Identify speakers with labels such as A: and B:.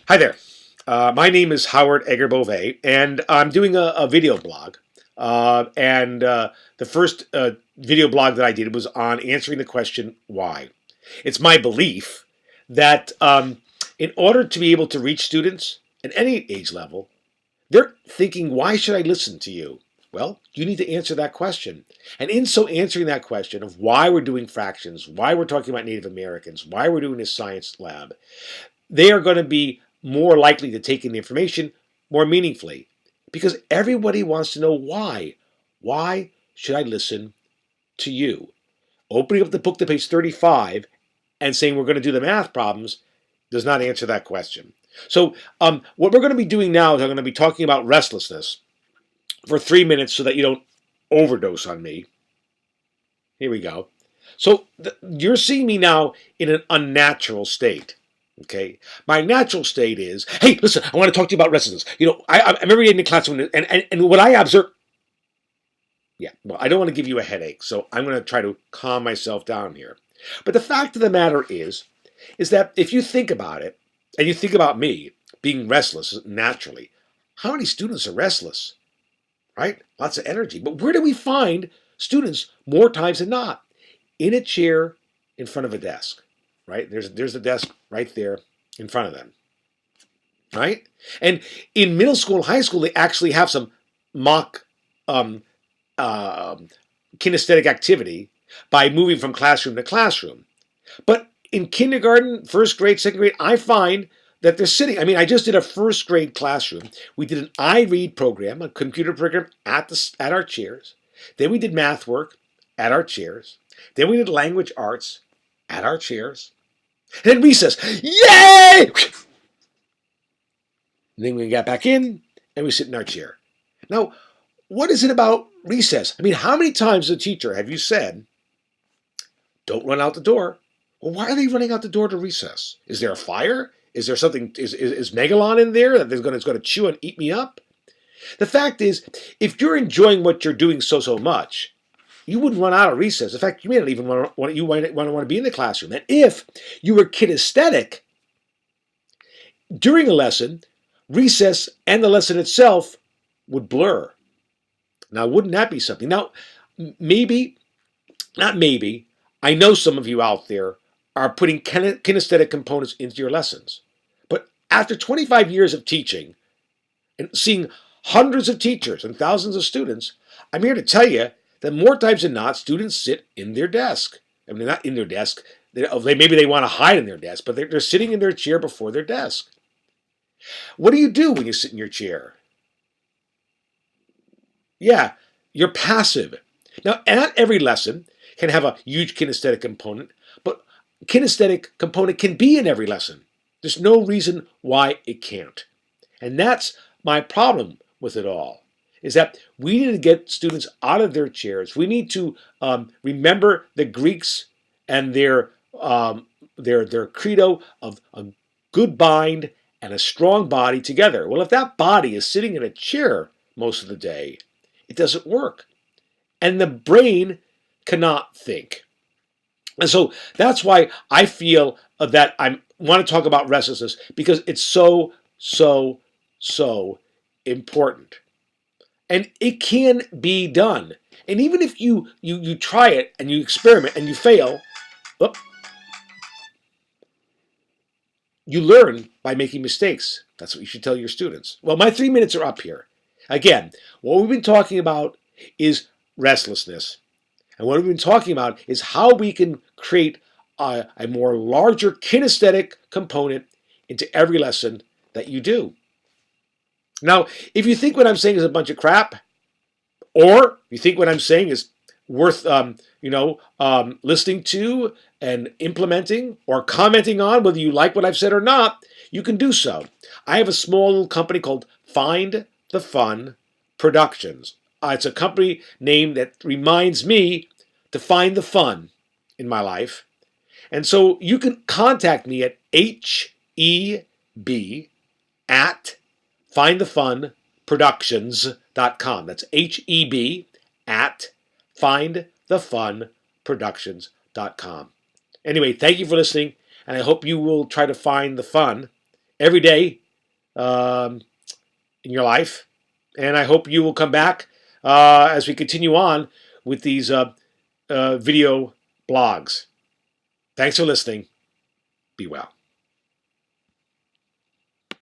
A: Hi there. My name is Howard Egger Bove, and I'm doing a video blog. The first video blog that I did was on answering the question, why? It's my belief that in order to be able to reach students at any age level, they're thinking, why should I listen to you? Well, you need to answer that question. And in so answering that question of why we're doing fractions, why we're talking about Native Americans, why we're doing this science lab, they are going to be more likely to take in the information more meaningfully because everybody wants to know why. Why should I listen to you? Opening up the book to page 35 and saying we're going to do the math problems does not answer that question. So, what we're going to be doing now is I'm going to be talking about restlessness for 3 minutes so that you don't overdose on me. Here we go. So, you're seeing me now in an unnatural state. Okay, my natural state is, hey, listen, I want to talk to you about restlessness. I'm every day in the classroom, and what I observe, yeah, well, I don't want to give you a headache, so I'm going to try to calm myself down here. But the fact of the matter is that if you think about it, and you think about me being restless naturally, how many students are restless, right? Lots of energy. But where do we find students more times than not? In a chair in front of a desk, right? There's a desk right there in front of them, right? And in middle school and high school, they actually have some mock um, uh, kinesthetic activity by moving from classroom to classroom. But in kindergarten, first grade, second grade, I find that they're sitting. I mean, I just did a first grade classroom. We did an iRead program, a computer program at our chairs. Then we did math work at our chairs. Then we did language arts at our chairs. And then recess. Yay! And then we got back in and we sit in our chair. Now, what is it about recess? I mean, how many times as a teacher have you said, don't run out the door? Well, why are they running out the door to recess? Is there a fire? Is there something, is Megalon in there that is going to chew and eat me up? The fact is, if you're enjoying what you're doing so much, you wouldn't run out of recess. In fact, you may not even want to be in the classroom. And if you were kinesthetic during a lesson, recess and the lesson itself would blur. Now, wouldn't that be something? Now, maybe, not maybe, I know some of you out there are putting kinesthetic components into your lessons. But after 25 years of teaching and seeing hundreds of teachers and thousands of students, I'm here to tell you that more times than not, students sit in their desk. I mean, they're not in their desk. Maybe they want to hide in their desk, but they're sitting in their chair before their desk. What do you do when you sit in your chair? Yeah, you're passive. Now, not every lesson can have a huge kinesthetic component, but kinesthetic component can be in every lesson. There's no reason why it can't. And that's my problem with it all, is that we need to get students out of their chairs. We need to remember the Greeks and their credo of a good mind and a strong body together. Well, if that body is sitting in a chair most of the day, it doesn't work. And the brain cannot think. And so that's why I feel that I want to talk about restlessness, because it's so important. And it can be done. And even if you try it and you experiment and you fail, you learn by making mistakes. That's what you should tell your students. Well, my 3 minutes are up here. Again, what we've been talking about is restlessness. And what we've been talking about is how we can create a more larger kinesthetic component into every lesson that you do. Now, if you think what I'm saying is a bunch of crap, or you think what I'm saying is worth listening to and implementing or commenting on, whether you like what I've said or not, you can do so. I have a small little company called Find the Fun Productions. It's a company name that reminds me to find the fun in my life. And so you can contact me at HEB at findthefunproductions.com. That's HEB at findthefunproductions.com. Anyway, thank you for listening, and I hope you will try to find the fun every day in your life. And I hope you will come back as we continue on with these video blogs. Thanks for listening. Be well.